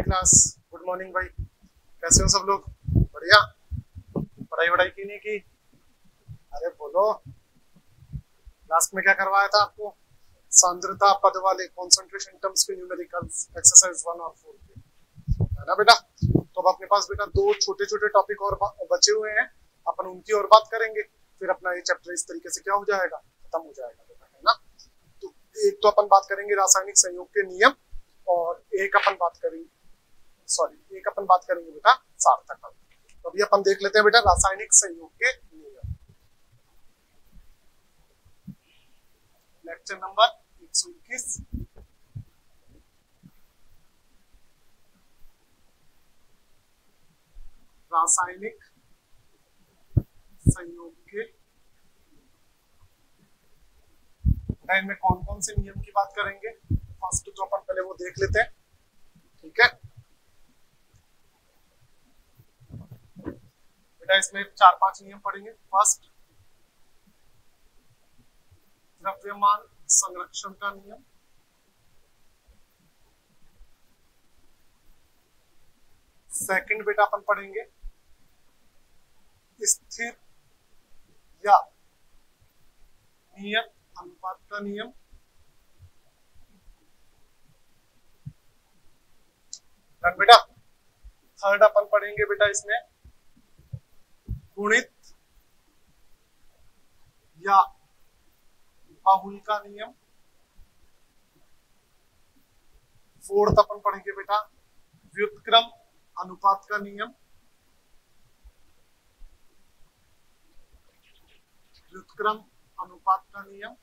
नमस्ते class. Good morning भाई, कैसे हो सब लोग? बढ़िया। पढ़ाई वढ़ाई की नहीं की? अरे बोलो, लास्ट में क्या करवाया था आपको? सांद्रता पद वाले कॉन्सेंट्रेशन टर्म्स के न्यूमेरिकल्स एक्सरसाइज 1 और 4 के, है ना बेटा? तो अब अपने पास बेटा दो छोटे छोटे टॉपिक और बचे हुए हैं, अपन उनकी और बात करेंगे। फिर अपना ये चैप्टर इस तरीके से क्या हो जाएगा, खत्म हो जाएगा बेटा, है ना? तो एक तो अपन बात करेंगे रासायनिक संयोग के नियम, और एक अपन बात करेंगे बेटा सार्थक। तो अभी अपन देख लेते हैं बेटा रासायनिक संयोग के नियम, लेक्चर नंबर 121। रासायनिक संयोग के इनमें कौन कौन से नियम की बात करेंगे? फर्स्ट तो अपन पहले वो देख लेते हैं, ठीक है बेटा? इसमें 4-5 नियम पढ़ेंगे। फर्स्ट, द्रव्यमान संरक्षण का नियम। सेकंड बेटा अपन पढ़ेंगे स्थिर या नियत अनुपात का नियम। डन बेटा। थर्ड अपन पढ़ेंगे बेटा इसमें गुणित या बाहुल का नियम। फोर्थ अपन पढ़ेंगे बेटा व्युत्क्रम अनुपात का नियम। व्युत्क्रम अनुपात का नियम।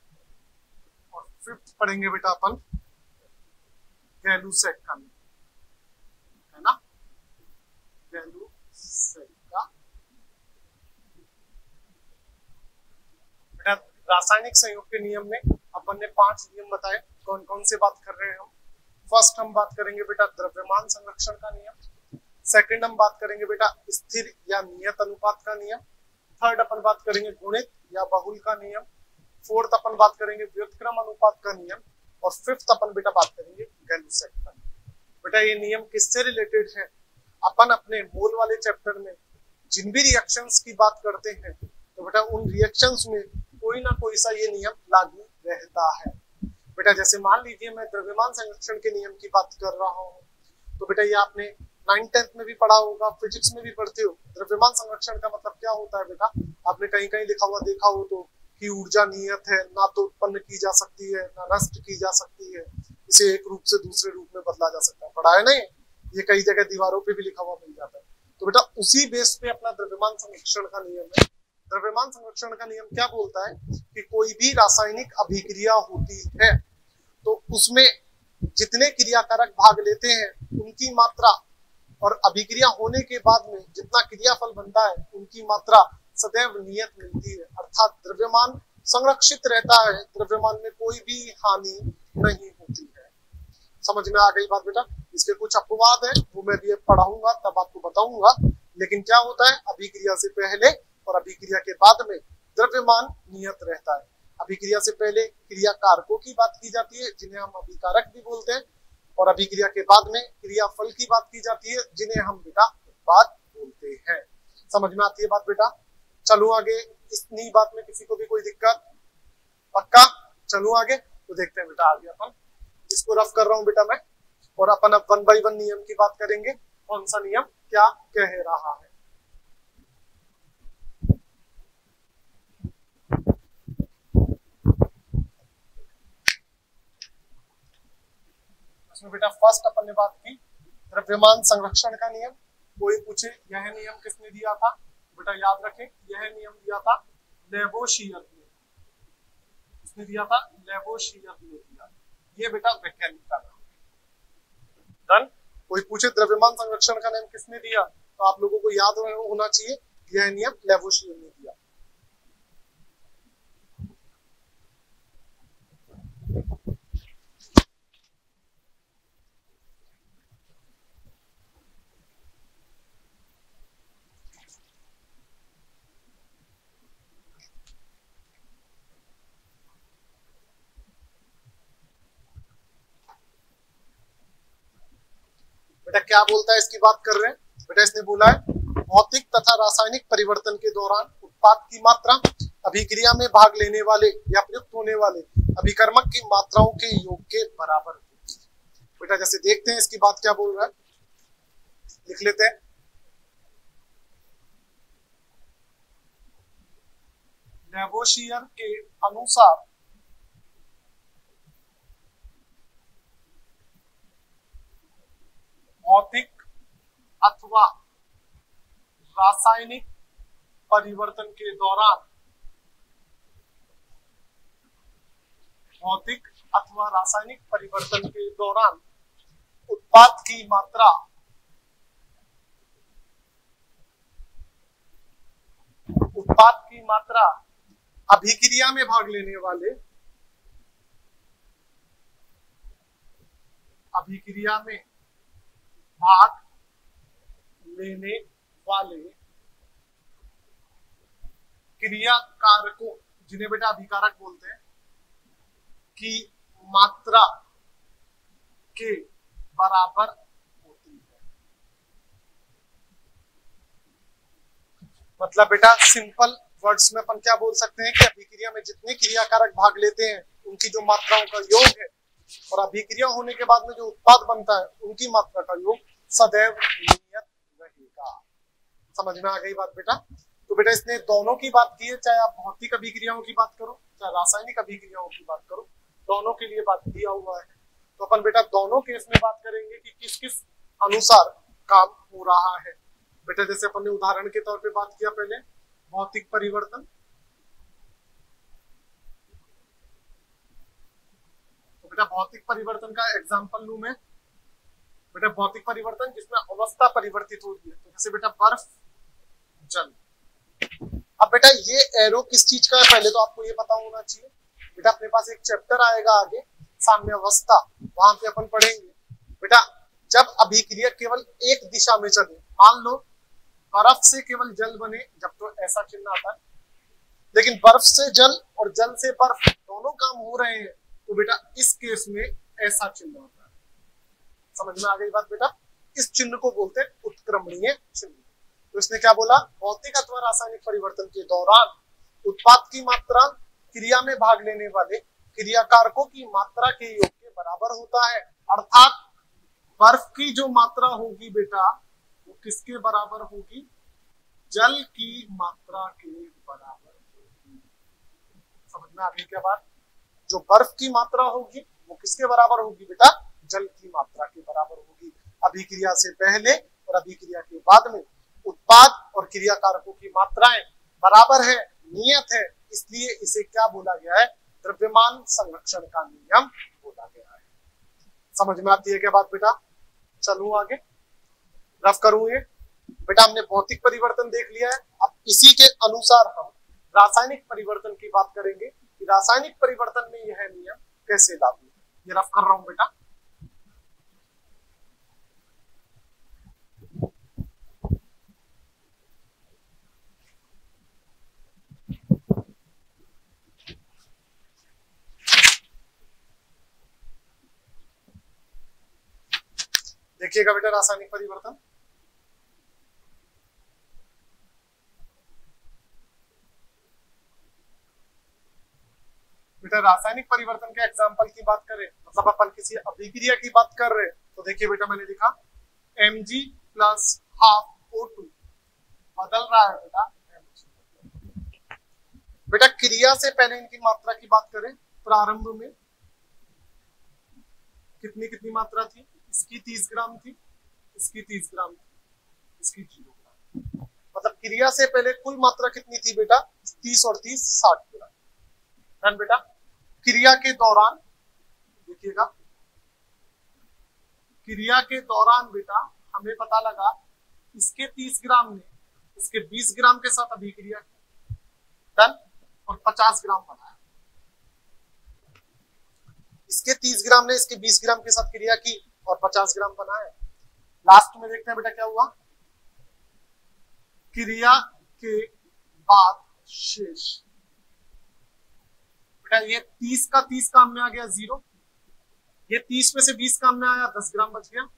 और फिफ्थ पढ़ेंगे बेटा अपन गैलूसेक का नियम, है ना? गैलूसेक का बेटा। रासायनिक संयोग के नियम में अपन ने 5 नियम बताए। कौन कौन से बात कर रहे हैं हम? फर्स्ट हम बात करेंगे बेटा द्रव्यमान संरक्षण का नियम। सेकंड हम बात करेंगे बेटा स्थिर या नियत अनुपात का नियम। थर्ड अपन बात करेंगे गुणित या बहुल का नियम। फोर्थ अपन बात करेंगे व्युत्क्रम अनुपात का नियम। और फिफ्थ अपन बेटा बात करेंगे गैलूसेक का नियम। बेटा ये नियम किससे रिलेटेड है? अपन अपने मोल वाले चैप्टर में जिन भी रिएक्शंस की बात करते हैं, तो बेटा उन रिएक्शंस में कोई ना कोई सा ये नियम लागू रहता है। बेटा जैसे मान लीजिए मैं द्रव्यमान संरक्षण के नियम की बात कर रहा हूँ, तो बेटा ये आपने 9th-10th में भी पढ़ा होगा, फिजिक्स में भी पढ़ते हो। द्रव्यमान संरक्षण का मतलब क्या होता है बेटा? आपने कहीं कहीं लिखा हुआ देखा हो तो कि ऊर्जा नियत है, ना तो उत्पन्न की जा सकती है ना नष्ट की जा सकती है, इसे एक रूप से दूसरे रूप में बदला जा सकता है। पढ़ा है नहीं? ये कई जगह दीवारों पे भी लिखा हुआ मिल जाता है। तो बेटा उसी बेस पे अपना द्रव्यमान संरक्षण का नियम है। द्रव्यमान संरक्षण का नियम क्या बोलता है कि कोई भी रासायनिक अभिक्रिया होती है तो उसमें जितने क्रियाकारक भाग लेते हैं उनकी मात्रा, और अभिक्रिया होने के बाद में जितना क्रियाफल बनता है उनकी मात्रा सदैव नियत मिलती है। अर्थात द्रव्यमान संरक्षित रहता है, द्रव्यमान में कोई भी हानि नहीं होती है। समझ में आ गई बात बेटा? इसके कुछ अपवाद है, वो मैं भी पढ़ाऊंगा तब आपको बताऊंगा। लेकिन क्या होता है, अभिक्रिया से पहले और अभिक्रिया के बाद में द्रव्यमान नियत रहता है। अभिक्रिया से पहले क्रिया कारकों की बात की जाती है जिन्हें हम अभिकारक भी बोलते हैं, और अभिक्रिया के बाद में क्रियाफल की बात की जाती है जिन्हें हम बेटा उत्पाद बोलते हैं। समझ में आती है बात बेटा? चलो आगे। इतनी बात में किसी को भी कोई दिक्कत? पक्का? चलो आगे तो देखते हैं बेटा। आगे अपन इसको रफ कर रहा हूं बेटा मैं, और अपन अब 1 by 1 नियम की बात करेंगे। कौन सा नियम क्या कह रहा है? इसमें बेटा फर्स्ट अपन ने बात की द्रव्यमान संरक्षण का नियम। कोई पूछे यह नियम किसने दिया था? बेटा याद रखें, यह नियम दिया था लेवोशियर ने। किसने दिया था? लेवोशियर ने दिया। ये बेटा वैज्ञानिक का नाम है। डन। कोई पूछे द्रव्यमान संरक्षण का नियम किसने दिया, तो आप लोगों को याद होना चाहिए यह नियम लेवोशियर ने दिया। बेटा क्या बोलता है, इसकी बात कर रहे हैं बेटा। इसने बोला है भौतिक तथा रासायनिक परिवर्तन के दौरान उत्पाद की मात्रा अभिक्रिया में भाग लेने वाले या प्रयुक्त होने वाले अभिकर्मक की मात्राओं के योग के बराबर होती है। बेटा जैसे देखते हैं इसकी बात क्या बोल रहा है, लिख लेते हैं। लैवोशियर के अनुसार भौतिक अथवा रासायनिक परिवर्तन के दौरान भौतिक अथवा रासायनिक परिवर्तन के दौरान उत्पाद की मात्रा अभिक्रिया में भाग लेने वाले क्रिया कारकों, जिन्हें बेटा अभिकारक बोलते हैं, की मात्रा के बराबर होती है। मतलब बेटा सिंपल वर्ड्स में अपन क्या बोल सकते हैं कि अभिक्रिया में जितने क्रियाकारक भाग लेते हैं उनकी जो मात्राओं का योग है और अभिक्रिया होने के बाद में जो उत्पाद बनता है उनकी मात्रा का योग सदैव नियत रहेगा। समझ में आ गई बात बेटा। तो बेटा इसने दोनों की बात की है, चाहे आप भौतिक अभिक्रियाओं की बात करो चाहे रासायनिक अभिक्रियाओं की बात करो, दोनों के लिए बात दिया हुआ है। तो अपन बेटा दोनों केस में बात करेंगे कि किस किस अनुसार काम हो रहा है। बेटा जैसे अपन ने उदाहरण के तौर पे बात किया पहले भौतिक परिवर्तन, तो बेटा भौतिक परिवर्तन का एग्जांपल लूं मैं, बेटा भौतिक परिवर्तन जिसमें अवस्था परिवर्तित हो रही है, तो जैसे बेटा बर्फ जल। अब बेटा ये एरो किस चीज का है पहले तो आपको ये पता होना चाहिए। बेटा अपने पास एक चैप्टर आएगा आगे साम्य अवस्था, वहां पे अपन पढ़ेंगे बेटा जब अभिक्रिया केवल एक दिशा में चले, मान लो बर्फ से केवल जल बने जब तो ऐसा चिन्ह आता है, लेकिन बर्फ से जल और जल से बर्फ दोनों काम हो रहे हैं तो बेटा इस केस में ऐसा चिन्ह होता है। समझ में आ गई बात बेटा। इस चिन्ह को बोलते हैं उत्क्रमणीय चिन्ह। तो इसने क्या बोला, भौतिक अथवा रासायनिक परिवर्तन के दौरान उत्पाद की मात्रा क्रिया में भाग लेने वाले क्रियाकारकों की मात्रा के योग के बराबर होता है। अर्थात बर्फ की जो मात्रा होगी बेटा वो किसके बराबर होगी, जल की मात्रा के बराबर होगी। समझ में आ गई क्या बात। जो बर्फ की मात्रा होगी वो किसके बराबर होगी बेटा, जल की मात्रा के बराबर होगी। अभिक्रिया से पहले और अभिक्रिया के बाद में उत्पाद और क्रियाकारकों की मात्राएं बराबर है, नियत है, इसलिए इसे क्या बोला गया है, द्रव्यमान संरक्षण का नियम बोला गया है। समझ में आती है क्या बात बेटा। चलूं आगे, रफ करूं ये बेटा। हमने भौतिक परिवर्तन देख लिया है, अब इसी के अनुसार हम रासायनिक परिवर्तन की बात करेंगे कि रासायनिक परिवर्तन में यह नियम कैसे लागू है। ये रफ कर रहा हूं बेटा। देखिएगा बेटा रासायनिक परिवर्तन, बेटा रासायनिक परिवर्तन के एग्जांपल की बात करें, मतलब अपन किसी अभिक्रिया की बात कर रहे हैं तो देखिए बेटा मैंने लिखा Mg प्लस हाफ O2 बदल रहा है बेटा Mg। बेटा क्रिया से पहले इनकी मात्रा की बात करें, प्रारंभ में कितनी कितनी मात्रा थी, इसकी 30 ग्राम थी, इसकी 30 ग्राम थी, इसकी 0 ग्राम। मतलब क्रिया से पहले कुल मात्रा कितनी थी बेटा, 30 और 30 60 ग्राम। डन बेटा। क्रिया के दौरान देखिएगा, क्रिया के दौरान बेटा हमें पता लगा इसके 30 ग्राम ने इसके 20 ग्राम के साथ अभिक्रिया की, डन, और 50 ग्राम बनाया। इसके 30 ग्राम ने इसके 20 ग्राम के साथ क्रिया की और 50 ग्राम बनाया। लास्ट में देखते हैं बेटा क्या हुआ, क्रिया के बाद शेष बेटा ये 30 का 30 काम में आ गया 0, ये 30 में से 20 काम में आया 10 ग्राम बच गया,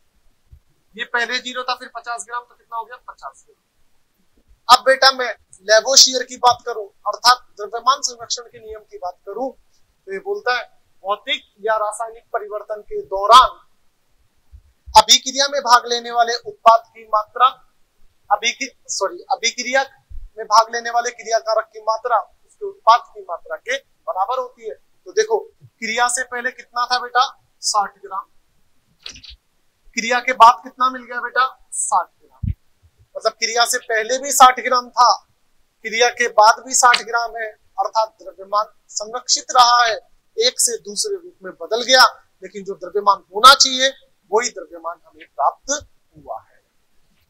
ये पहले 0 था, फिर 50 ग्राम, तो कितना हो गया 50 ग्राम। अब बेटा मैं लेवोशियर की बात करूं, अर्थात द्रव्यमान संरक्षण के नियम की बात करूं, तो ये बोलता है भौतिक या रासायनिक परिवर्तन के दौरान अभिक्रिया में भाग लेने वाले उत्पाद की मात्रा, अभिक्रिया में भाग लेने वाले क्रियाकारक की मात्रा उसके उत्पाद की मात्रा के बराबर होती है। तो देखो क्रिया से पहले कितना था बेटा 60 ग्राम, क्रिया के बाद कितना मिल गया बेटा 60 ग्राम, मतलब क्रिया से पहले भी 60 ग्राम था, क्रिया के बाद भी 60 ग्राम है, अर्थात द्रव्यमान संरक्षित रहा है, एक से दूसरे रूप में बदल गया, लेकिन जो द्रव्यमान होना चाहिए वही द्रव्यमान हमें प्राप्त हुआ है।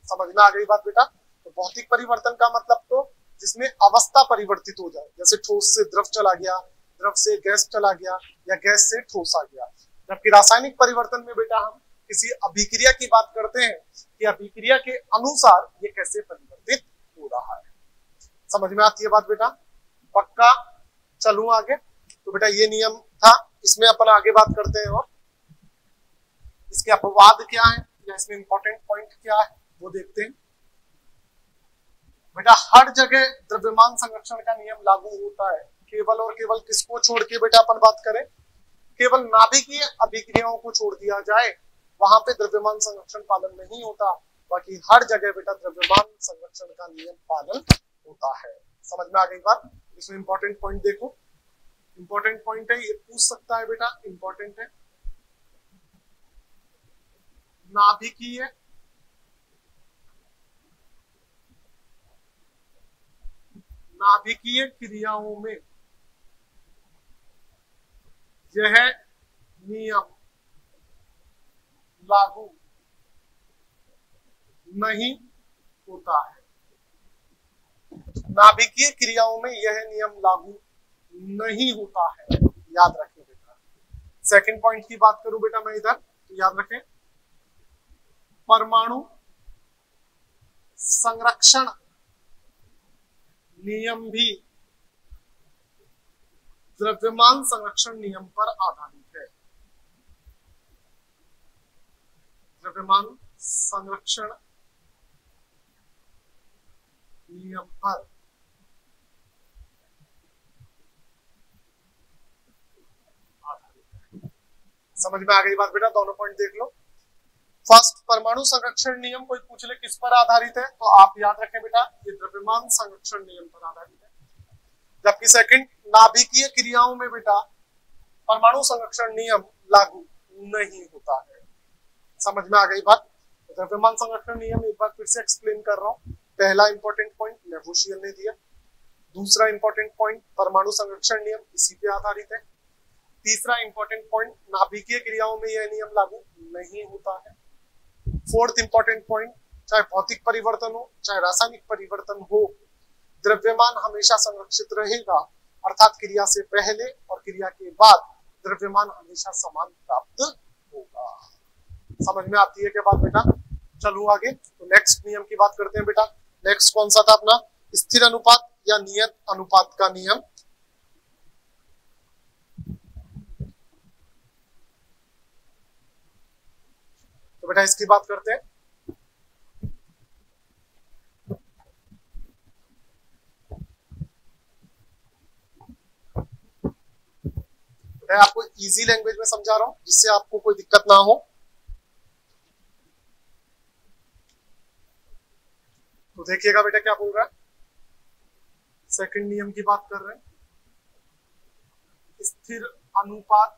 समझ में आ गई बात बेटा। तो भौतिक परिवर्तन का मतलब तो जिसमें अवस्था परिवर्तित हो जाए, जैसे ठोस से द्रव चला गया, द्रव से गैस चला गया, या गैस से ठोस आ गया। जबकि रासायनिक परिवर्तन में बेटा हम किसी अभिक्रिया की बात करते हैं कि अभिक्रिया के अनुसार ये कैसे परिवर्तित हो रहा है। समझ में आती है बात बेटा, पक्का। चलूं आगे। तो बेटा ये नियम था, इसमें अपन आगे बात करते हैं और इसके अपवाद क्या है या इसमें इंपॉर्टेंट पॉइंट क्या है वो देखते हैं। बेटा हर जगह द्रव्यमान संरक्षण का नियम लागू होता है, केवल और केवल किसको छोड़ के बेटा अपन बात करें, केवल नाभिकीय अभिक्रियाओं को छोड़ दिया जाए वहां पे द्रव्यमान संरक्षण पालन नहीं होता, बाकी हर जगह बेटा द्रव्यमान संरक्षण का नियम पालन होता है। समझ में आ गई बात। इसमें इंपॉर्टेंट पॉइंट देखो, इंपॉर्टेंट पॉइंट है, ये पूछ सकता है बेटा, इंपॉर्टेंट है। नाभिकीय क्रियाओं में यह नियम लागू नहीं होता है। नाभिकीय क्रियाओं में यह नियम लागू नहीं होता है, याद रखें बेटा। सेकंड पॉइंट की बात करूं बेटा मैं इधर, तो याद रखें परमाणु संरक्षण नियम भी द्रव्यमान संरक्षण नियम पर आधारित है। द्रव्यमान संरक्षण नियम पर आधारित है। समझ में आ गई बात बेटा, दोनों पॉइंट देख लो। फर्स्ट परमाणु संरक्षण नियम कोई पूछ ले किस पर आधारित है, तो आप याद रखें बेटा ये द्रव्यमान संरक्षण नियम पर आधारित है। जबकि सेकंड नाभिकीय क्रियाओं में बेटा परमाणु संरक्षण नियम लागू नहीं होता है। समझ में आ गई बात। द्रव्यमान संरक्षण नियम एक बार फिर से एक्सप्लेन कर रहा हूं। पहला इंपॉर्टेंट पॉइंट लेवोशियर ने दिया, दूसरा इंपॉर्टेंट पॉइंट परमाणु संरक्षण नियम इसी पे आधारित है, तीसरा इंपॉर्टेंट पॉइंट नाभिकीय क्रियाओं में यह नियम लागू नहीं होता है, फोर्थ इंपॉर्टेंट पॉइंट चाहे भौतिक परिवर्तन हो चाहे रासायनिक परिवर्तन हो द्रव्यमान हमेशा संरक्षित रहेगा, अर्थात क्रिया से पहले और क्रिया के बाद द्रव्यमान हमेशा समान प्राप्त होगा। समझ में आती है क्या बात बेटा। चलो आगे, तो नेक्स्ट नियम की बात करते हैं बेटा। नेक्स्ट कौन सा था अपना, स्थिर अनुपात या नियत अनुपात का नियम। तो बेटा इसकी बात करते हैं। मैं आपको इजी लैंग्वेज में समझा रहा हूं जिससे आपको कोई दिक्कत ना हो। तो देखिएगा बेटा क्या बोल रहा है, सेकंड नियम की बात कर रहे हैं, स्थिर अनुपात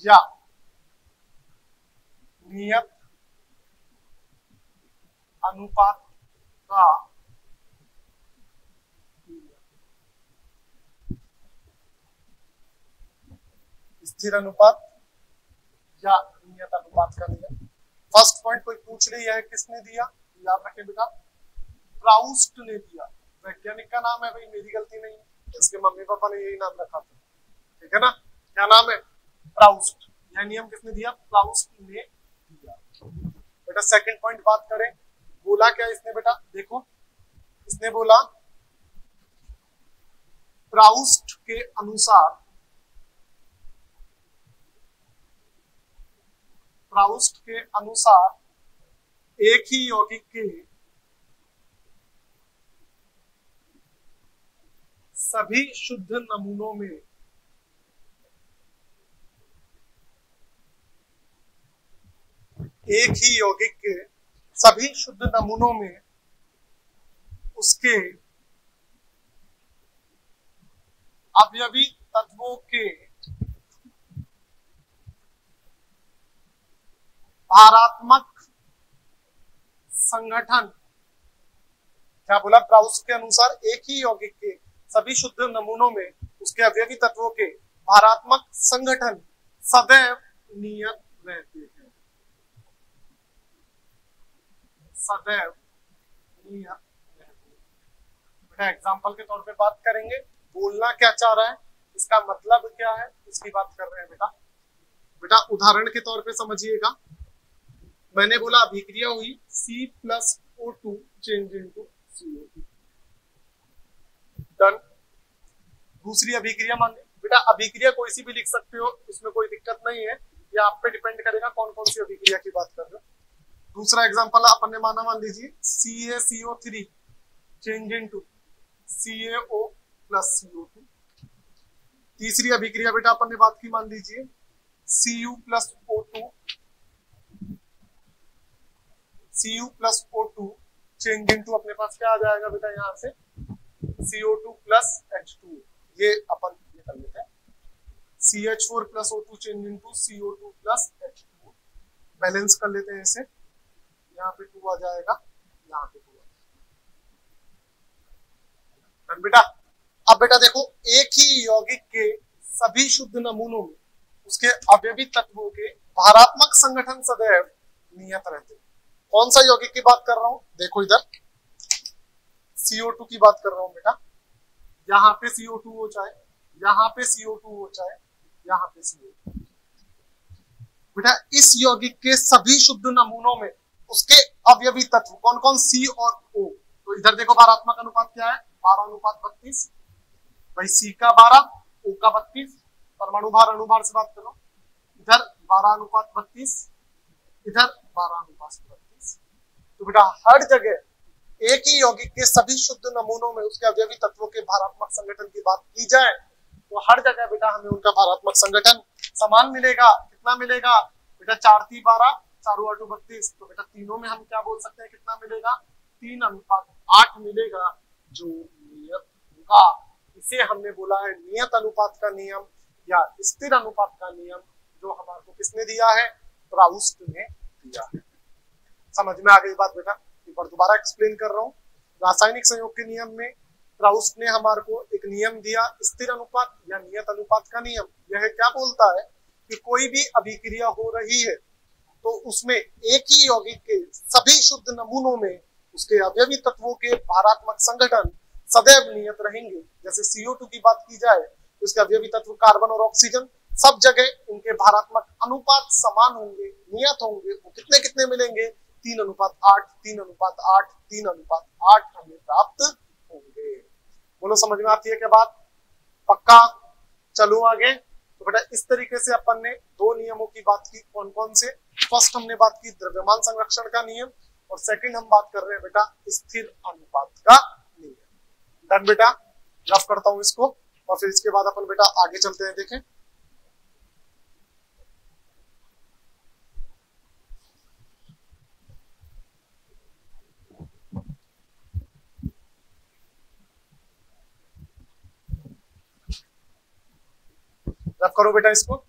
या नियत अनुपात का स्थिर अनुपात या नियत अनुपात का नियम। फर्स्ट पॉइंट कोई पूछ ले यह किसने दिया, याद रखें बेटा प्राउस्ट ने दिया। वैज्ञानिक का नाम है भाई, मेरी गलती नहीं है, इसके मम्मी पापा ने यही नाम रखा था, ठीक है ना। क्या नाम है, प्राउस्ट। यह नियम किसने दिया, प्राउस्ट ने दिया। बेटा सेकंड पॉइंट बात करें, बोला क्या इसने बेटा, देखो इसने बोला प्राउस्ट के अनुसार प्राउस्ट के अनुसार एक ही यौगिक के सभी शुद्ध नमूनों में एक ही यौगिक के सभी शुद्ध नमूनों में उसके अवयवी तत्वों के भारात्मक संगठन, क्या बोला, प्राउस्ट के अनुसार एक ही यौगिक के सभी शुद्ध नमूनों में उसके अवयवी तत्वों के भारात्मक संगठन सदैव नियत रहते हैं, सदैव नियत रहते हैं। बेटा एग्जाम्पल के तौर पे बात करेंगे, बोलना क्या चाह रहा है, इसका मतलब क्या है, इसकी बात कर रहे हैं बेटा। बेटा उदाहरण के तौर पे समझिएगा, मैंने बोला अभिक्रिया हुई C+O2 change into CO2, done. दूसरी अभिक्रिया मान ली, बेटा अभिक्रिया कोई सी भी लिख सकते हो, इसमें कोई दिक्कत नहीं है, ये आप पे डिपेंड करेगा कौन कौन सी अभिक्रिया की बात कर रहे हो। दूसरा एग्जांपल अपन ने माना, मान लीजिए CaCO3 change into CaO plus CO2। तीसरी अभिक्रिया बेटा अपन ने बात की, मान लीजिए Cu+O2 चेंज इनटू अपने पास क्या आ जाएगा बेटा, यहां से CO2 प्लस H2, ये अपन ये कर लेते हैं CH4+O2 change into CO2 plus H2, balance कर लेते हैं इसे, यहाँ पे 2 आ जाएगा, यहाँ पे 2 आ जाएगा। बेटा अब बेटा देखो, एक ही यौगिक के सभी शुद्ध नमूनों में उसके अवयवी तत्वों के भारात्मक संगठन सदैव नियत रहते हैं। कौन सा यौगिक की बात कर रहा हूं, देखो इधर CO2 की बात कर रहा हूं बेटा, यहाँ पे CO2 हो चाहे यहाँ पे CO2 हो चाहे यहाँ पे CO2, बेटा इस यौगिक के सभी शुद्ध नमूनों में उसके अवयवी तत्व कौन कौन, C और O। तो इधर देखो भारात्मक अनुपात क्या है, 12:32, भाई C का 12, O का 32, परमाणु भार अनुभार से बात कर रहा हूं, इधर 12:32, इधर 12:32। तो बेटा हर जगह एक ही यौगिक के सभी शुद्ध नमूनों में उसके अवयवी तत्वों के भारात्मक संगठन की बात की जाए तो हर जगह बेटा हमें उनका भारात्मक संगठन समान मिलेगा। कितना मिलेगा बेटा, 4×3=12, 4×8=32, तो बेटा तीनों में हम क्या बोल सकते हैं, कितना मिलेगा, 3:8 मिलेगा, जो नियत होगा। इसे हमने बोला है नियत अनुपात का नियम या स्थिर अनुपात का नियम, जो हमारे को किसने दिया है, प्राउस्ट ने दिया है। समझ में आ गई बात बेटा, एक बार दोबारा एक्सप्लेन कर रहा हूँ। रासायनिक संयोग के नियम में प्राउस्ट ने हमारे को एक नियम दिया, स्थिर अनुपात या नियत अनुपात का नियम। यह क्या बोलता है कि कोई भी अभिक्रिया हो रही है तो उसमें एक ही यौगिक के सभी शुद्ध नमूनों में उसके अवयवी तत्वों के भारात्मक संगठन सदैव नियत रहेंगे। जैसे CO2 की बात की जाए तो उसके अवयवी तत्व कार्बन और ऑक्सीजन, सब जगह उनके भारात्मक अनुपात समान होंगे, नियत होंगे। वो कितने कितने मिलेंगे, 3:8, 3:8, 3:8 हमें प्राप्त होंगे। बोलो समझ में आती है क्या बात, पक्का। चलो आगे। तो बेटा इस तरीके से अपन ने दो नियमों की बात की, कौन कौन से, फर्स्ट हमने बात की द्रव्यमान संरक्षण का नियम, और सेकंड हम बात कर रहे हैं बेटा स्थिर अनुपात का नियम। डन बेटा, रफ करता हूं इसको और फिर इसके बाद अपन बेटा आगे चलते हैं। देखें रफ करो बेटा इसको।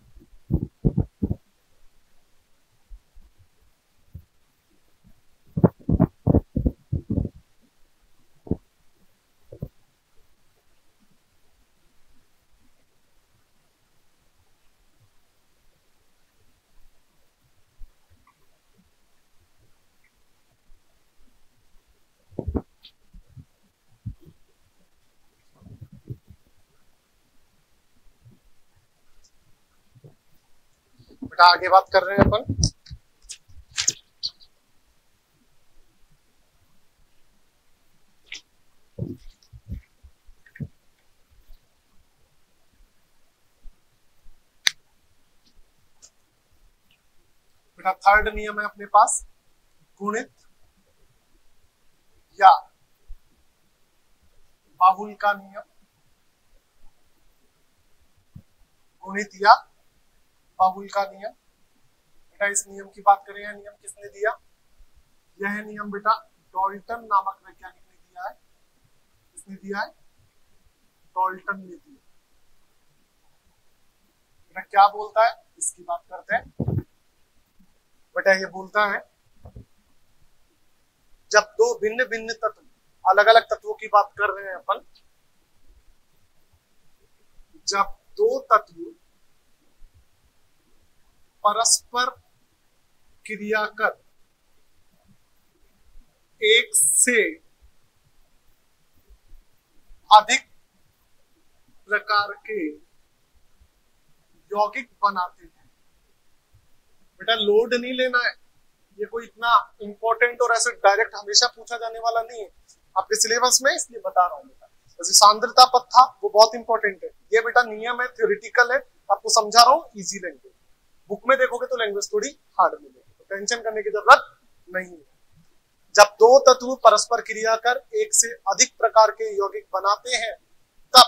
बेटा आगे बात कर रहे हैं अपन। बेटा थर्ड नियम है अपने पास गुणित या बाहुल का नियम। गुणित या बाहुल का नियम। बेटा इस नियम की बात करें, यह नियम किसने दिया? यह नियम बेटा डॉल्टन नामक वैज्ञानिक ने दिया है। किसने दिया है? डॉल्टन ने दिया। बेटा क्या बोलता है, इसकी बात करते हैं। बेटा ये बोलता है जब दो भिन्न भिन्न तत्व, अलग अलग तत्वों की बात कर रहे हैं अपन, जब दो तत्व परस्पर क्रिया कर एक से अधिक प्रकार के यौगिक बनाते हैं। बेटा लोड नहीं लेना है, ये कोई इतना इंपॉर्टेंट और ऐसे डायरेक्ट हमेशा पूछा जाने वाला नहीं है आपके सिलेबस में, इसलिए बता रहा हूं बेटा। जैसे सांद्रता पद था वो बहुत इंपॉर्टेंट है, ये बेटा नियम है, थ्योरेटिकल है, आपको समझा रहा हूं इजी लैंग्वेज। बुक में देखोगे तो लैंग्वेज थोड़ी हार्ड मिलेगी, तो टेंशन करने की जरूरत नहीं है। जब दो तत्व परस्पर क्रिया कर एक से अधिक प्रकार के यौगिक बनाते हैं, तब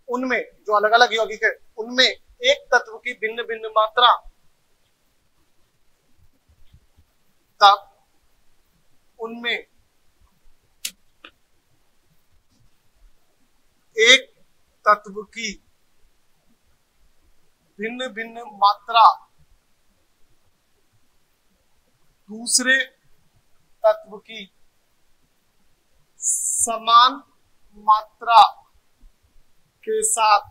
उनमें जो अलग अलग यौगिक है उनमें एक तत्व की भिन्न भिन्न मात्रा, तब उनमें एक तत्व की भिन्न भिन्न मात्रा दूसरे तत्व की समान मात्रा के साथ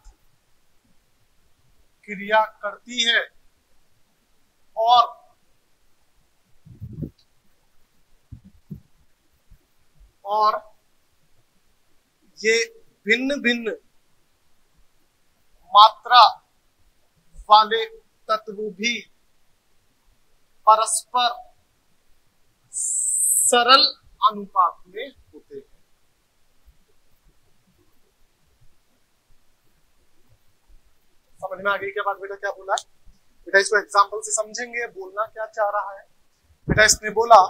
क्रिया करती है और ये भिन्न भिन्न मात्रा वाले तत्व भी परस्पर सरल अनुपात में होते हैं। समझ में आ गई क्या बात? बेटा क्या बोला है? बेटा इसको एग्जांपल से समझेंगे, बोलना क्या चाह रहा है। बेटा इसने बोला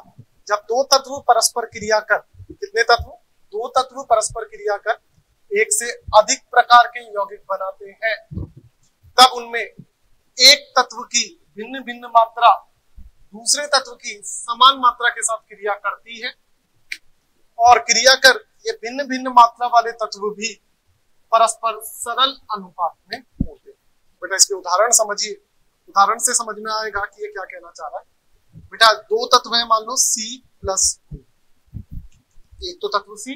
जब दो तत्व परस्पर क्रिया कर, कितने तत्व? दो तत्व परस्पर क्रिया कर एक से अधिक प्रकार के यौगिक बनाते हैं, तब उनमें एक तत्व की भिन्न भिन्न मात्रा दूसरे तत्व की समान मात्रा के साथ क्रिया करती है और क्रिया कर ये भिन्न भिन्न मात्रा वाले तत्व भी परस्पर सरल अनुपात में होते हैं। बेटा इसके उदाहरण समझिए, उदाहरण से समझ में आएगा कि ये क्या कहना चाह रहा है। बेटा दो तत्व है, मान लो C+O, एक तो तत्व C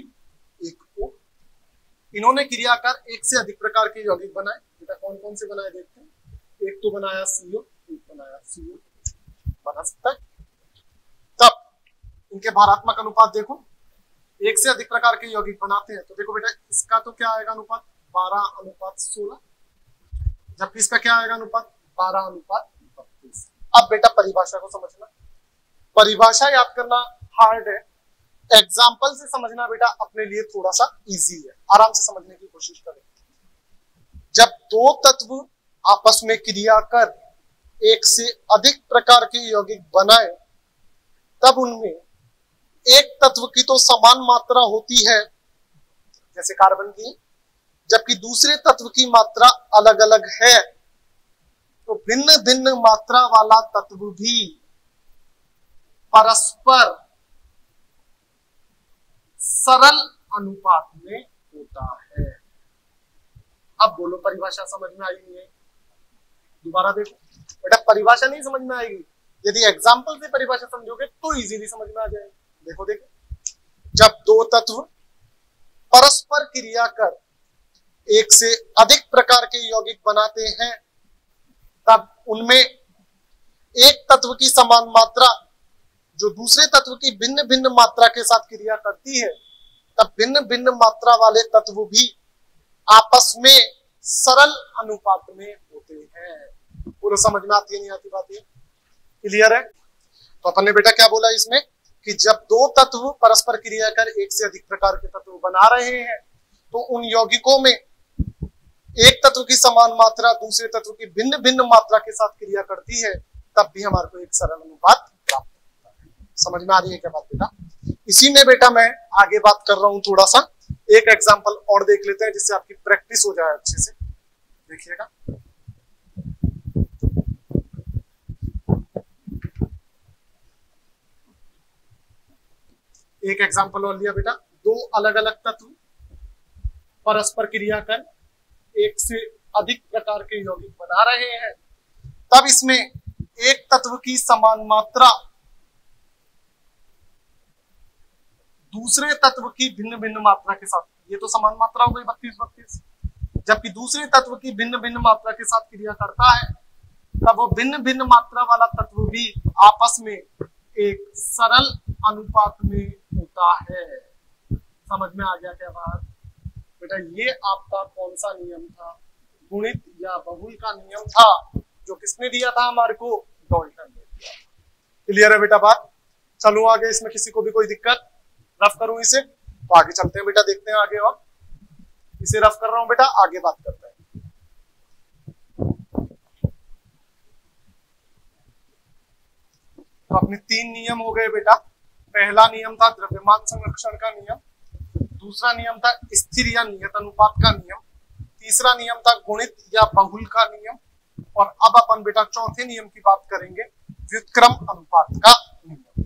एक O, इन्होंने क्रिया कर एक से अधिक प्रकार के यौगिक बनाए। बेटा कौन कौन से बनाए देखते हैं। एक तो बनाया CO, एक बनाया CO, बना सकता है। तब इनके भारात्मक अनुपात देखो, एक से अधिक प्रकार के यौगिक बनाते हैं तो देखो बेटा इसका तो क्या आएगा अनुपात 12:16, जबकि इसका क्या आएगा अनुपात 12:32। अब बेटा परिभाषा को समझना, परिभाषा याद करना हार्ड है, एग्जाम्पल से समझना बेटा अपने लिए थोड़ा सा इजी है, आराम से समझने की कोशिश करें। जब दो तत्व आपस में क्रिया कर एक से अधिक प्रकार के यौगिक बनाए, तब उनमें एक तत्व की तो समान मात्रा होती है जैसे कार्बन की, जबकि दूसरे तत्व की मात्रा अलग अलग है, तो भिन्न भिन्न मात्रा वाला तत्व भी परस्पर सरल अनुपात में होता है। अब बोलो परिभाषा समझ में आई नहीं है? दोबारा देखो बेटा, परिभाषा नहीं समझ में आएगी, यदि एग्जाम्पल से परिभाषा समझोगे तो इजीली समझ में आ जाएगी। देखो देखो, जब दो तत्व परस्पर क्रिया कर एक से अधिक प्रकार के यौगिक बनाते हैं, तब उनमें एक तत्व की समान मात्रा जो दूसरे तत्व की भिन्न भिन्न मात्रा के साथ क्रिया करती है, तब भिन्न भिन्न मात्रा वाले तत्व भी आपस में सरल अनुपात में होते हैं। पूरा समझ में आती है नहीं आती बात? ये क्लियर है? तो अपन ने बेटा क्या बोला इसमें कि जब दो तत्व परस्पर क्रिया कर एक से अधिक प्रकार के तत्व बना रहे हैं, तो उन यौगिकों में एक तत्व की समान मात्रा दूसरे तत्व की भिन्न भिन्न मात्रा के साथ क्रिया करती है, तब भी हमारे को एक सरल अनुपात प्राप्त होता है। समझ में आ रही है क्या बात बेटा? इसी में बेटा मैं आगे बात कर रहा हूं, थोड़ा सा एक एग्जांपल और देख लेते हैं जिससे आपकी प्रैक्टिस हो जाए अच्छे से। देखिएगा, एक एग्जांपल और लिया बेटा, दो अलग अलग तत्व परस्पर क्रिया कर एक से अधिक प्रकार के यौगिक बना रहे हैं, तब इसमें एक तत्व की समान मात्रा दूसरे तत्व की भिन्न भिन्न मात्रा के साथ, ये तो समान मात्रा हो गई 32-32, जबकि दूसरे तत्व की भिन्न भिन्न मात्रा के साथ क्रिया करता है, तब वो भिन्न भिन्न मात्रा वाला तत्व भी आपस में एक सरल अनुपात में होता है। समझ में आ गया क्या बात बेटा? ये आपका कौन सा नियम था? गुणित या बहुल का नियम था, जो किसने दिया था हमारे को? डाल्टन ने दिया। क्लियर है बेटा बात? चलो आगे, इसमें किसी को भी कोई दिक्कत? रफ करूं इसे तो आगे चलते हैं बेटा, देखते हैं आगे। और इसे रफ कर रहा हूं बेटा, आगे बात करते हैं। तो अपने 3 नियम हो गए बेटा। पहला नियम था द्रव्यमान संरक्षण का नियम, दूसरा नियम था स्थिर या नियत अनुपात का नियम, तीसरा नियम था गुणित या बहुल का नियम, और अब अपन बेटा चौथे नियम की बात करेंगे, व्युत्क्रम अनुपात का नियम।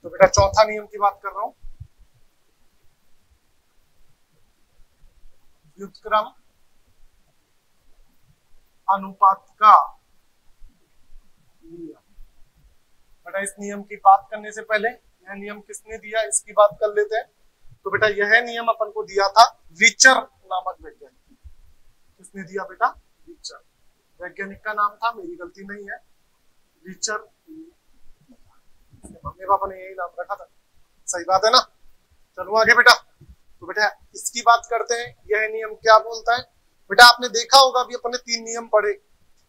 तो बेटा चौथा नियम की बात कर रहा हूं, व्युत्क्रम अनुपात का नियम। बेटा इस नियम की बात करने से पहले यह नियम किसने दिया इसकी बात कर लेते हैं। तो बेटा यह नियम अपन को दिया था रिचर नामक वैज्ञानिक। किसने दिया बेटा? रिचर। वैज्ञानिक का नाम था, मेरी गलती नहीं है, रिचर। मम्मी पापा ने यही नाम रखा था, सही बात है ना? चलो आगे बेटा। तो बेटा इसकी बात करते हैं, यह नियम क्या बोलता है। बेटा आपने देखा होगा, अभी अपन ने 3 नियम पढ़े।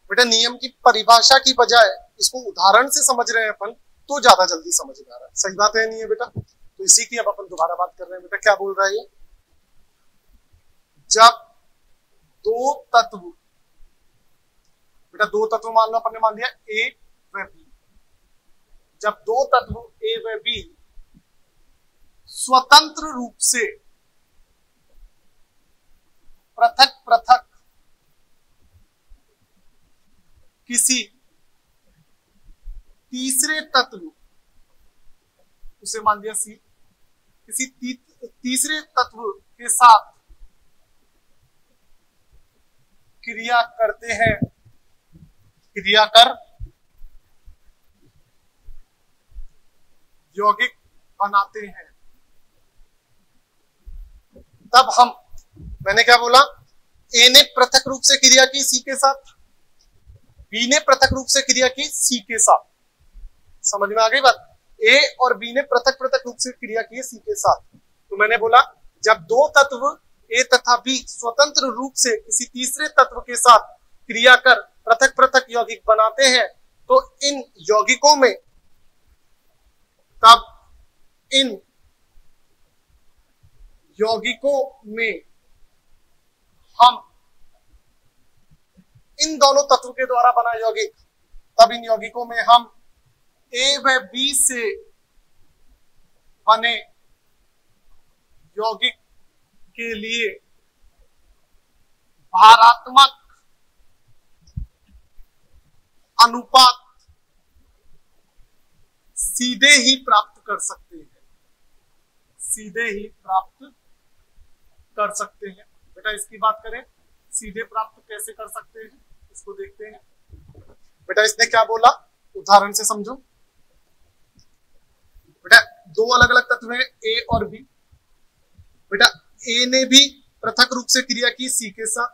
बेटा नियम की परिभाषा की बजाय इसको उदाहरण से समझ रहे हैं अपन, तो ज्यादा जल्दी समझ में आ रहा है। सही बात है नहीं है बेटा? तो इसी की अब अपन दोबारा बात कर रहे हैं। बेटा क्या बोल रहा है ये? जब दो तत्व, बेटा 2 तत्व मान लो, अपन ने मान लिया ए व बी। जब 2 तत्व ए व बी स्वतंत्र रूप से पृथक पृथक किसी तीसरे तत्व, उसे मान लिया सी, किसी तीसरे तत्व के साथ क्रिया करते हैं, क्रिया कर यौगिक बनाते हैं, तब हम, मैंने क्या बोला? ए ने पृथक रूप से क्रिया की सी के साथ, बी ने पृथक रूप से क्रिया की सी के साथ। समझ में आ गई बात? ए और बी ने पृथक पृथक रूप से क्रिया की सी के साथ। तो मैंने बोला जब 2 तत्व ए तथा बी स्वतंत्र रूप से किसी तीसरे तत्व के साथ क्रिया कर पृथक पृथक यौगिक बनाते हैं, तो इन यौगिकों में, तब इन यौगिकों में हम इन दोनों तत्व के द्वारा बना यौगिक, तब इन यौगिकों में हम ए व बी से बने यौगिक के लिए भारात्मक अनुपात सीधे ही प्राप्त कर सकते हैं, सीधे ही प्राप्त कर सकते हैं। बेटा इसकी बात करें, सीधे प्राप्त कैसे कर सकते हैं इसको देखते हैं। बेटा इसने क्या बोला, उदाहरण से समझो। बेटा 2 अलग अलग तत्व हैं ए और बी। बेटा ए ने भी पृथक रूप से क्रिया की सी के साथ,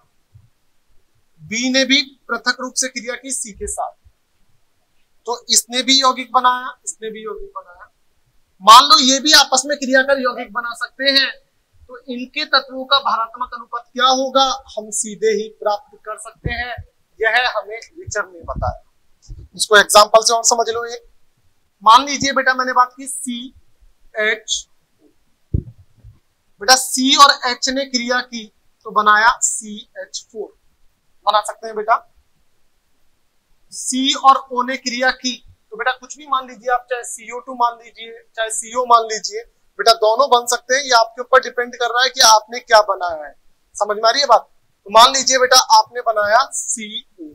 बी ने भी पृथक रूप से क्रिया की सी के साथ, तो इसने भी यौगिक बनाया, इसने भी यौगिक बनाया। मान लो ये भी आपस में क्रिया कर यौगिक बना सकते हैं, तो इनके तत्वों का भारात्मक अनुपात क्या होगा, हम सीधे ही प्राप्त कर सकते हैं। यह हमें रिचर ने बताया। इसको एग्जांपल से और समझ लो। एक मान लीजिए बेटा मैंने बात की CH, बेटा C और H ने क्रिया की तो बनाया CH4, बना सकते हैं बेटा। C और O ने क्रिया की तो बेटा कुछ भी मान लीजिए आप, चाहे CO2 मान लीजिए चाहे CO मान लीजिए, बेटा दोनों बन सकते हैं। ये आपके ऊपर डिपेंड कर रहा है कि आपने क्या बनाया है। समझ में आ रही है बात? तो मान लीजिए बेटा आपने बनाया CO,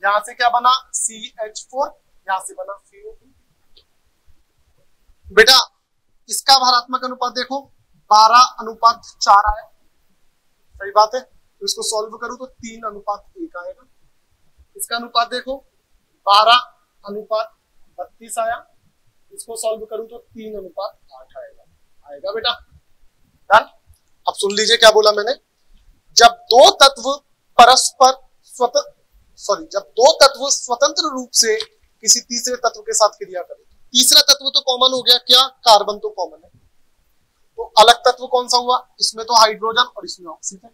यहां से क्या बना CH4, यहां से बना CO2। बेटा इसका भारात्मक अनुपात देखो 12:4 आया, सही बात है। तो इसको सॉल्व करूं तो 3:1 आएगा। इसका अनुपात देखो 12:32 आया, इसको सॉल्व करूं तो 3:8 आएगा बेटा। डन। अब सुन लीजिए क्या बोला मैंने, जब दो तत्व स्वतंत्र रूप से किसी तीसरे तत्व के साथ क्रिया करें, तीसरा तत्व तो कॉमन हो गया, क्या? कार्बन तो कॉमन है, तो अलग तत्व कौन सा हुआ? इसमें तो हाइड्रोजन और इसमें ऑक्सीजन,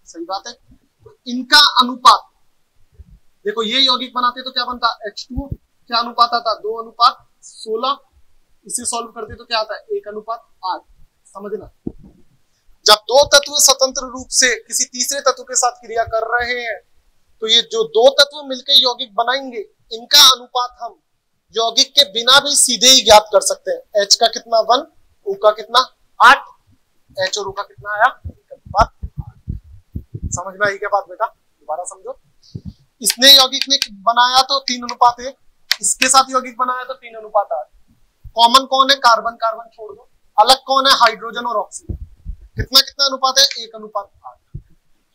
सही बात है। तो इनका अनुपात देखो, ये यौगिक बनाते तो क्या बनता? H2O, क्या अनुपात आता? 2:16। इसे सॉल्व करते तो क्या आता है? 1:8। समझना, जब दो तत्व स्वतंत्र रूप से किसी तीसरे तत्व के साथ क्रिया कर रहे हैं तो ये जो दो तत्व मिलकर यौगिक बनाएंगे, इनका अनुपात हम यौगिक के बिना भी सीधे ही ज्ञात कर सकते हैं। H का कितना 1, O का कितना 8, H और O का कितना आया 1:8। समझ में आई क्या बात बेटा? दोबारा समझो, इसने यौगिक ने बनाया तो 3:1, इसके साथ यौगिक बनाया तो 3:8। कॉमन कौन है? कार्बन, कार्बन छोड़ दो। अलग कौन है? हाइड्रोजन और ऑक्सीजन। कितना कितना अनुपात है? 1:8।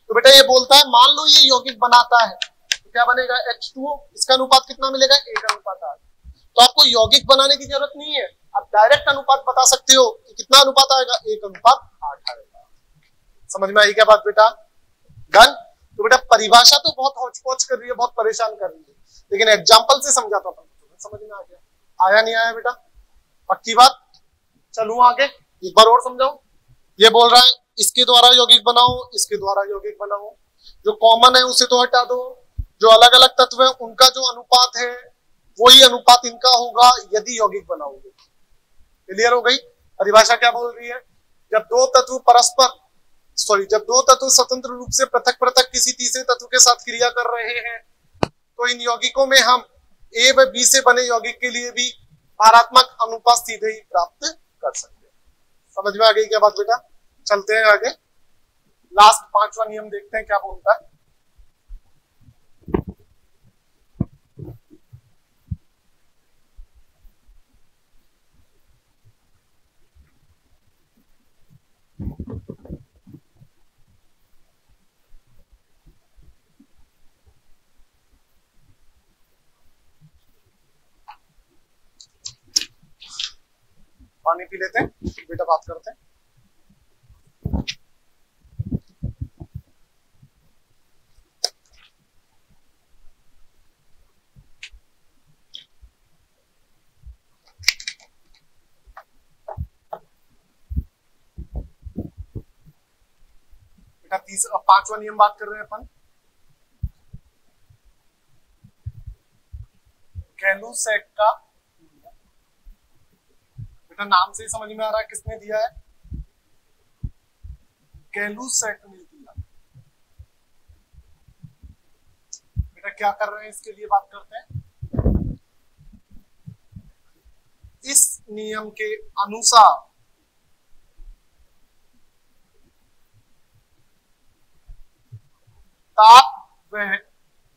तो बेटा ये बोलता है, मान लो ये यौगिक बनाता है तो क्या बनेगा? H2O, इसका अनुपात कितना मिलेगा? 1:8। तो आपको यौगिक बनाने की जरूरत नहीं है, आप डायरेक्ट अनुपात बता सकते हो कि कितना अनुपात आएगा? 1:8 आएगा। समझ में आई क्या बात बेटा? डन। तो बेटा परिभाषा तो बहुत हौच पौच कर रही है, बहुत परेशान कर रही है, लेकिन एग्जाम्पल से समझाता हूं, समझ में आ गया? आया नहीं आया बेटा? पक्की बात। चलूं आगे, एक बार और समझाऊं। ये बोल रहा है इसके द्वारा यौगिक बनाओ, इसके द्वारा यौगिक बनाओ, जो कॉमन है उसे तो हटा दो, जो अलग अलग तत्व है उनका जो अनुपात है वही अनुपात इनका होगा यदि यौगिक बनाओगे। क्लियर हो गई? परिभाषा क्या बोल रही है? जब दो तत्व स्वतंत्र रूप से पृथक पृथक किसी तीसरे तत्व के साथ क्रिया कर रहे हैं तो इन यौगिकों में हम A व B से बने यौगिक के लिए भी भारात्मक अनुपात सीधे ही प्राप्त कर सकते हैं। समझ में आ गई क्या बात बेटा? चलते हैं आगे, लास्ट 5वां नियम देखते हैं क्या बोलता है। पानी पी लेते हैं बेटा, बात करते हैं। बेटा 5वां नियम बात कर रहे हैं अपन, गैलुसैक का। बेटा नाम से ही समझ में आ रहा है किसने दिया है? गैलुसैक ने दिया। बेटा क्या कर रहे हैं इसके लिए बात करते हैं। इस नियम के अनुसार ताप व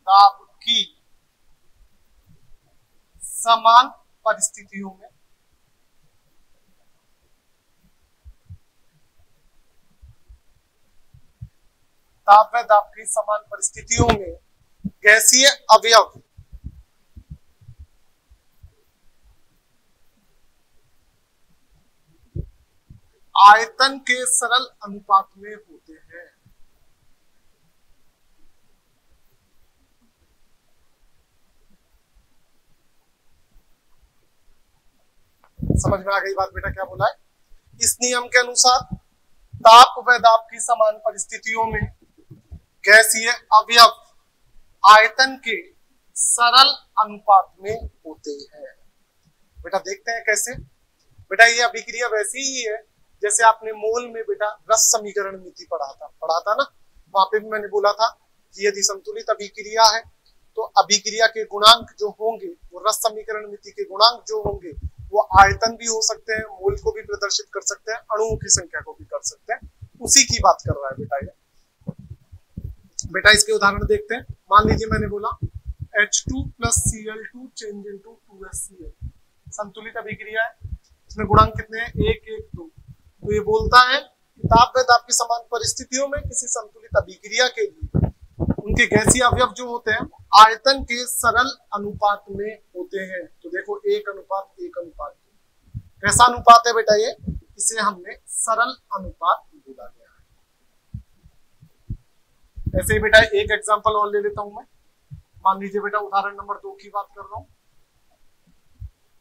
दाब की समान परिस्थितियों में ताप व दाब की समान परिस्थितियों में गैसीय अवयव आयतन के सरल अनुपात में होते हैं। समझ में आ गई बात बेटा? क्या बोला है? इस नियम के अनुसार ताप व दाब की समान परिस्थितियों में गैसीय अवयव आयतन के सरल अनुपात में होते हैं। बेटा देखते हैं कैसे। बेटा ये अभिक्रिया वैसी ही है जैसे आपने मोल में बेटा रस समीकरण नीति पढ़ा था ना, वहां पे भी मैंने बोला था कि यदि संतुलित अभिक्रिया है तो अभिक्रिया के गुणांक जो होंगे वो रस समीकरण नीति के गुणांक जो होंगे वो आयतन भी हो सकते हैं, मोल को भी प्रदर्शित कर सकते हैं, अणुओं की संख्या को भी कर सकते हैं। उसी की बात कर रहा है बेटा ये। बेटा इसके उदाहरण देखते हैं। मान लीजिए मैंने बोला H2 + Cl2 change into 2HCl, संतुलित अभिक्रिया है, इसमें गुणांक कितने हैं 1 1 2। तो ये बोलता है कि ताप व दाब की समान परिस्थितियों में किसी संतुलित अभिक्रिया के लिए उनके गैसीय अवयव जो होते हैं आयतन के सरल अनुपात में होते हैं। तो देखो 1:1 कैसा अनुपात है बेटा ये, इसे हमने सरल अनुपात बोला गया है। ऐसे ही बेटा एक एग्जांपल और ले लेता हूं मैं। मान लीजिए बेटा उदाहरण नंबर 2 की बात कर रहा हूं।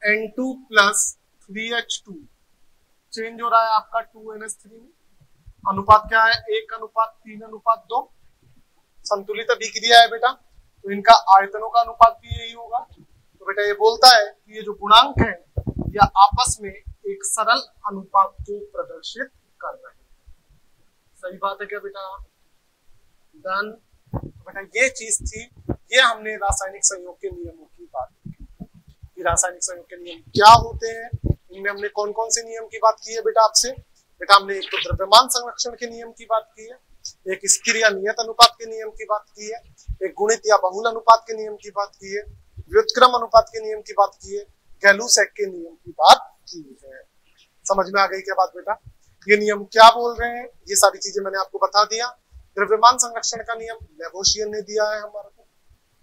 N2 + 3H2 चेंज हो रहा है आपका 2NH3 में, अनुपात क्या है 1:3:2। संतुलित अभिक्रिया है बेटा, तो इनका आयतनों का अनुपात भी यही होगा। तो बेटा ये बोलता है कि ये जो गुणांक है या आपस में एक सरल अनुपात को प्रदर्शित कर रहे हैं। सही बात है क्या बेटा? डन। तो बेटा ये चीज थी, ये हमने रासायनिक संयोग के नियमों की बात की। रासायनिक संयोग के नियम क्या होते हैं, इनमें हमने कौन कौन से नियम की बात की है बेटा आपसे। बेटा हमने एक तो द्रव्यमान संरक्षण के नियम की बात की है, एक स्थिर या नियत अनुपात के नियम की बात की है, एक गुणित या बहुल अनुपात के नियम की बात की है, व्युत्क्रम अनुपात के नियम की बात की है, गैलू-सैक के नियम की बात की है। समझ में आ गई क्या बात बेटा? ये नियम क्या बोल रहे हैं, ये सारी चीजें मैंने आपको बता दिया। द्रव्यमान संरक्षण का नियम लेवोशियन ने दिया है हमारे को,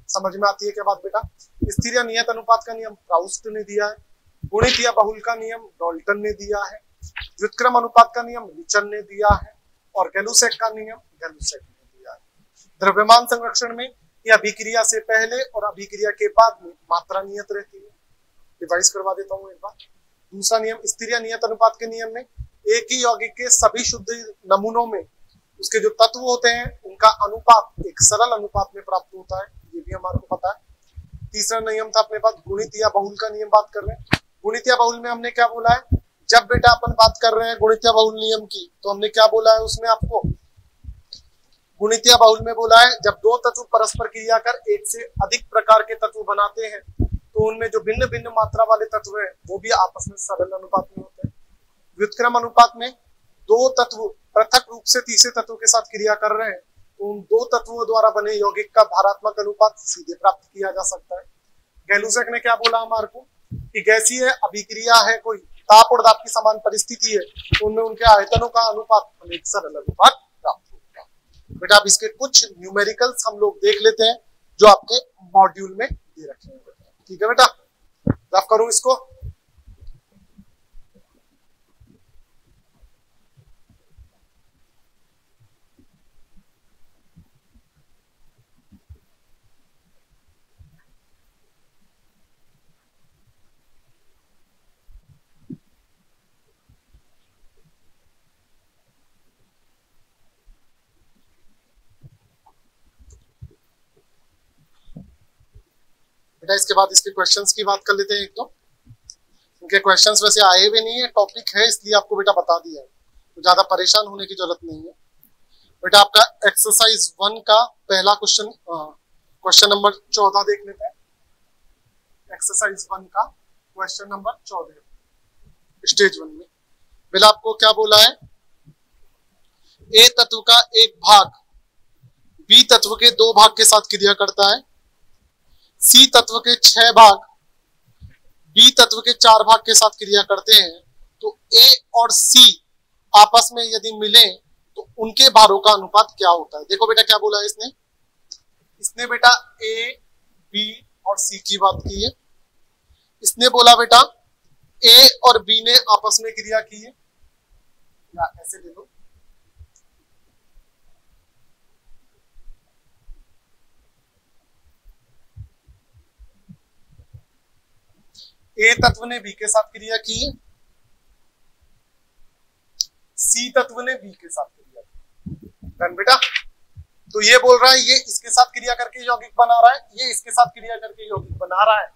समझ में आती है क्या बात बेटा? स्थिर या नियत अनुपात का नियम प्राउस्ट ने दिया है, गुणित या बहुल का नियम डाल्टन ने दिया है, व्युत्क्रम अनुपात का नियम रिचर ने दिया है, और गैलू-सैक का नियम गैलू-सैक ने दिया है। द्रव्यमान संरक्षण में यह अभिक्रिया से पहले और अभिक्रिया के बाद में मात्रा नियत रहती है। रिवाइज करवा देता हूं एक बार। दूसरा नियम स्थिर या नियत अनुपात के नियम में एक ही यौगिक के सभी शुद्ध नमूनों में उसके जो तत्व होते हैं उनका अनुपात एक सरल अनुपात में प्राप्त होता है, ये भी हमारे को पता है। तीसरा नियम था अपने पास गुणित या बहुल का नियम बात कर रहे हैं। गुणित या बहुल में हमने क्या बोला है, जब बेटा अपन बात कर रहे हैं गुणित या बहुल नियम की, तो हमने क्या बोला है उसमें आपको, गुणित या बहुल में बोला है जब दो तत्व परस्पर क्रिया कर एक से अधिक प्रकार के तत्व बनाते हैं तो उनमें जो भिन्न भिन्न मात्रा वाले तत्व हैं वो भी आपस में सरल अनुपात में होते हैं। व्युत्क्रम अनुपात में दो तत्व पृथक रूप से तीसरे तत्व के साथ क्रिया कर रहे हैं तो उन दो तत्वों द्वारा बने यौगिक का भारात्मक अनुपात सीधे प्राप्त किया जा सकता है। गैलू-सैक ने क्या बोला हमारे को कि गैसीय अभिक्रिया है, कोई ताप और दाब की समान परिस्थिति है तो उनमें उनके आयतनों का अनुपात हमें एक सरल अनुपात प्राप्त होगा। बेटा अब इसके कुछ न्यूमेरिकल्स हम लोग देख लेते हैं जो आपके मॉड्यूल में दे रखे हैं। ठीक है बेटा, रफ करूं इसको। बेटा इसके बाद इसके क्वेश्चंस की बात कर लेते हैं। एक तो इनके क्वेश्चंस वैसे आए भी नहीं है, टॉपिक है इसलिए आपको बेटा बता दिया है, तो ज्यादा परेशान होने की जरूरत नहीं है। बेटा आपका एक्सरसाइज 1 का पहला क्वेश्चन, क्वेश्चन नंबर 14 देख लेते हैं। एक्सरसाइज 1 का क्वेश्चन नंबर 14 स्टेज 1 में बेटा आपको क्या बोला है, ए तत्व का एक भाग बी तत्व के 2 भाग के साथ क्रिया करता है, सी तत्व के 6 भाग बी तत्व के 4 भाग के साथ क्रिया करते हैं, तो ए और सी आपस में यदि मिले तो उनके भारों का अनुपात क्या होता है। देखो बेटा क्या बोला है इसने बेटा ए बी और सी की बात की है। इसने बोला बेटा ए और बी ने आपस में क्रिया की है, या ऐसे ले लो, ए तत्व ने बी के साथ क्रिया की है, सी तत्व ने बी के साथ क्रिया की। डन बेटा, तो ये बोल रहा है ये इसके साथ क्रिया करके यौगिक बना रहा है, ये इसके साथ क्रिया करके यौगिक बना रहा है।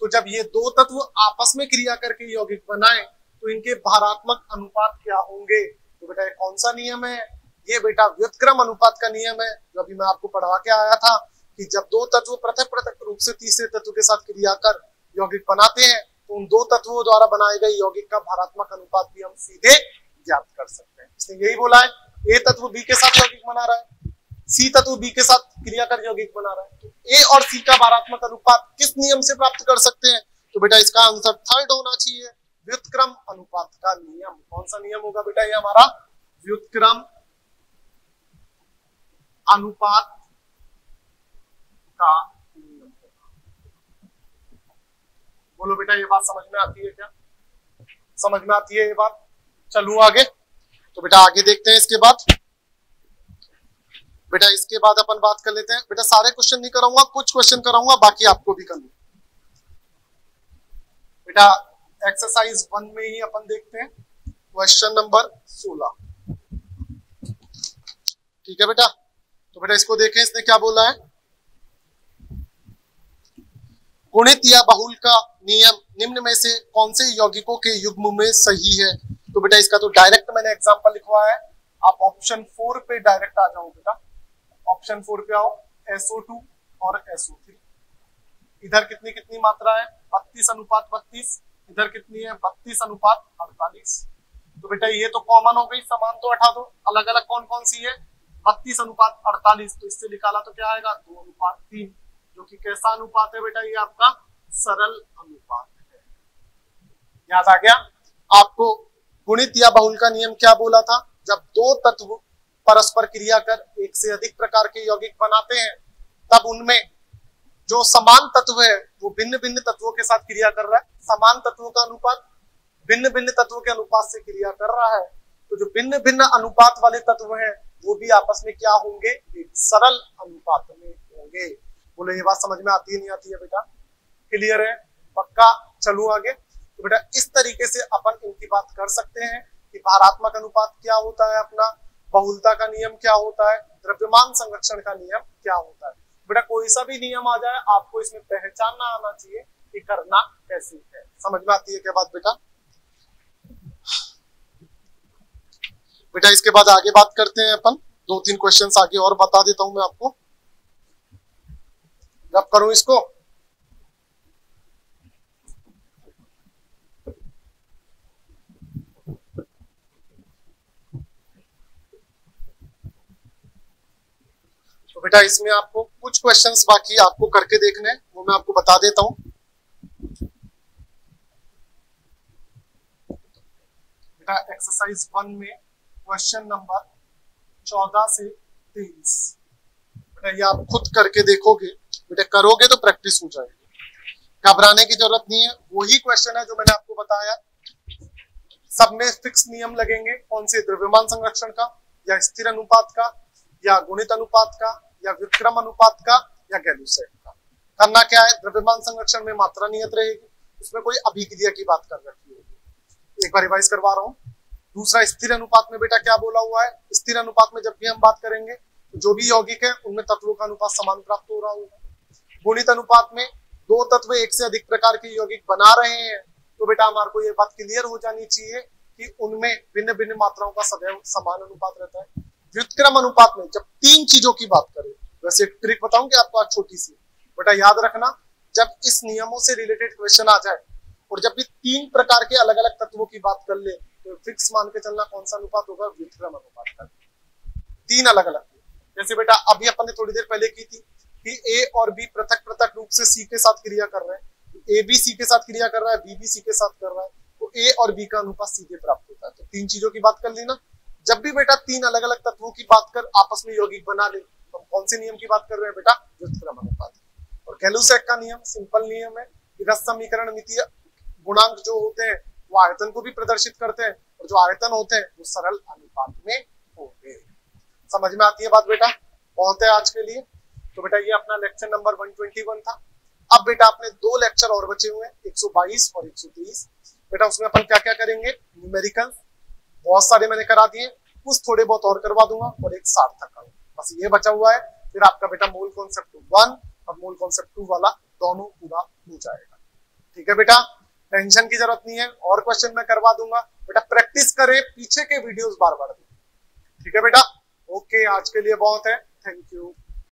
तो जब ये दो तत्व आपस में क्रिया करके यौगिक बनाए तो इनके भारात्मक अनुपात क्या होंगे? तो बेटा कौन सा नियम है? ये बेटा व्युत्क्रम अनुपात का नियम है, जो अभी मैं आपको पढ़ा के आया था कि जब दो तत्व पृथक पृथक रूप से तीसरे तत्व के साथ क्रिया कर यौगिक बनाते हैं तो उन दो तत्वों द्वारा बनाए गए यौगिक का भारात्मक अनुपात भी हम सीधे ज्ञात कर सकते हैं। इसने यही बोला है, ए तत्व बी के साथ यौगिक बना रहा है, सी तत्व बी के साथ क्रिया कर यौगिक बना रहा है, तो ए और सी का भारात्मक अनुपात किस नियम से प्राप्त कर सकते हैं? तो बेटा इसका आंसर थर्ड होना चाहिए, व्युत्क्रम अनुपात का नियम। कौन सा नियम होगा बेटा? ये हमारा व्युत्क्रम अनुपात का नियम होगा। बोलो बेटा ये बात समझ में आती है क्या? समझ में आती है ये बात? चलूं आगे। तो बेटा आगे देखते हैं इसके बाद। बेटा इसके बाद अपन बात कर लेते हैं। बेटा सारे क्वेश्चन नहीं कराऊंगा, कुछ क्वेश्चन कराऊंगा, बाकी आपको भी कर लूं। बेटा एक्सरसाइज 1 में ही अपन देखते हैं क्वेश्चन नंबर 16। ठीक है बेटा, तो बेटा इसको देखें, इसने क्या बोला है? गुणित या बहुल का नियम निम्न में से कौन से यौगिकों के युग्म में सही है? तो बेटा इसका तो डायरेक्ट मैंने एग्जांपल लिखवाया है, आप ऑप्शन 4 पे डायरेक्ट आ जाओ बेटा। ऑप्शन 4 पे आओ, SO2 और SO3। इधर कितनी कितनी मात्रा है? 32:32। इधर कितनी है? 32:48। तो बेटा ये तो कॉमन हो गई, समान तो हटा दो, अलग अलग कौन कौन सी है? 32:48। तो इससे निकाला तो क्या आएगा? 2:3, जो कि कैसा अनुपात है बेटा? ये आपका सरल अनुपात है। याद आ गया आपको? गुणित या बहुल का नियम क्या बोला था? जब दो तत्व परस्पर क्रिया कर एक से अधिक प्रकार के यौगिक बनाते हैं तब उनमें जो समान तत्व है वो भिन्न भिन्न तत्वों के साथ क्रिया कर रहा है। समान तत्वों का अनुपात भिन्न भिन्न तत्वों के अनुपात से क्रिया कर रहा है, तो जो भिन्न भिन्न अनुपात वाले तत्व हैं वो भी आपस में क्या होंगे? एक सरल अनुपात में होंगे। बोलो ये बात समझ में आती है नहीं आती है बेटा? क्लियर है? पक्का? चलूं आगे। तो बेटा इस तरीके से अपन इनकी बात कर सकते हैं कि भारात्मक अनुपात क्या होता है अपना, बहुलता का नियम क्या होता है, द्रव्यमान संरक्षण का नियम क्या होता है। बेटा कोई सा भी नियम आ जाए आपको इसमें पहचानना आना चाहिए कि करना कैसे है। समझ में आती है क्या बात बेटा? बेटा इसके बाद आगे बात करते हैं अपन, 2-3 क्वेश्चंस आगे और बता देता हूं मैं आपको। जब करूं इसको, तो बेटा इसमें आपको कुछ क्वेश्चंस बाकी आपको करके देखने हैं, वो मैं आपको बता देता हूं। बेटा एक्सरसाइज 1 में क्वेश्चन नंबर 14 से 23, बेटा ये आप खुद करके देखोगे, बेटा करोगे तो प्रैक्टिस हो जाएगी, घबराने की जरूरत नहीं है। वही क्वेश्चन है जो मैंने आपको बताया, सब में फिक्स नियम लगेंगे। कौन से? द्रव्यमान संरक्षण का, या स्थिर अनुपात का, या गुणित अनुपात का, या व्युत्क्रम अनुपात का, या गैलुसेट का। करना क्या है? द्रव्यमान संरक्षण में मात्रा नियत रहेगी, उसमें कोई अभिक्रिया की बात कर रखी होगी। एक बार रिवाइज करवा रहा हूं। दूसरा स्थिर अनुपात में बेटा क्या बोला हुआ है? स्थिर अनुपात में जब भी हम बात करेंगे तो जो भी यौगिक है उनमें तत्वों का अनुपात समान प्राप्त हो रहा होगा। गुणित अनुपात में दो तत्व एक से अधिक प्रकार के यौगिक बना रहे हैं तो बेटा हमारे को ये बात क्लियर हो जानी चाहिए कि उनमें भिन्न भिन्न मात्राओं का सदैव समान अनुपात रहता है। व्युत्क्रम अनुपात में जब 3 चीजों की बात करें, वैसे एक ट्रिक बताऊंगी आपको आज छोटी सी, बेटा याद रखना, जब इस नियमों से रिलेटेड क्वेश्चन आ जाए और जब भी 3 प्रकार के अलग अलग तत्वों की बात कर ले तो फिक्स मान के चलना कौन सा अनुपात होगा? व्युत्क्रम अनुपात का। 3 अलग अलग, जैसे बेटा अभी अपन ने थोड़ी देर पहले की थी कि ए और बी पृथक पृथक रूप से सी के साथ क्रिया कर रहे हैं, ए बी सी के साथ क्रिया कर रहा है, बी बी सी के साथ कर रहा है, तो ए और बी का अनुपात सीधे प्राप्त होता है। तो 3 चीजों की बात कर ली ना। जब भी बेटा 3 अलग अलग तत्वों की बात कर आपस में यौगिक बना ले तो कौन से नियम की बात कर रहे हैं बेटा? व्युत्क्रम अनुपात। और गैलुसेक का नियम सिंपल नियम है कि रस समीकरण मितीय गुणांक जो होते हैं वो आयतन को भी प्रदर्शित करते हैं और जो आयतन होते हैं वो सरल अनुपात में होंगे। समझ में आती है बात बेटा? बहुत है आज के लिए। तो बेटा ये अपना लेक्चर नंबर 121 था। अब बेटा अपने 2 लेक्चर और बचे हुए हैं, 122 और 123। बेटा उसमें अपन क्या क्या करेंगे? न्यूमेरिकल बहुत सारे मैंने करा दिए, कुछ थोड़े बहुत और करवा दूंगा और एक सार्थक करूंगा, बस ये बचा हुआ है। फिर आपका बेटा मूल कॉन्सेप्ट 1 और मूल कॉन्सेप्ट 2 वाला दोनों पूरा हो जाएगा। ठीक है बेटा? टेंशन की जरूरत नहीं है, और क्वेश्चन मैं करवा दूंगा बेटा, प्रैक्टिस करें, पीछे के वीडियोस बार बार देखें, ठीक है बेटा। ओके, आज के लिए बहुत है, थैंक यू।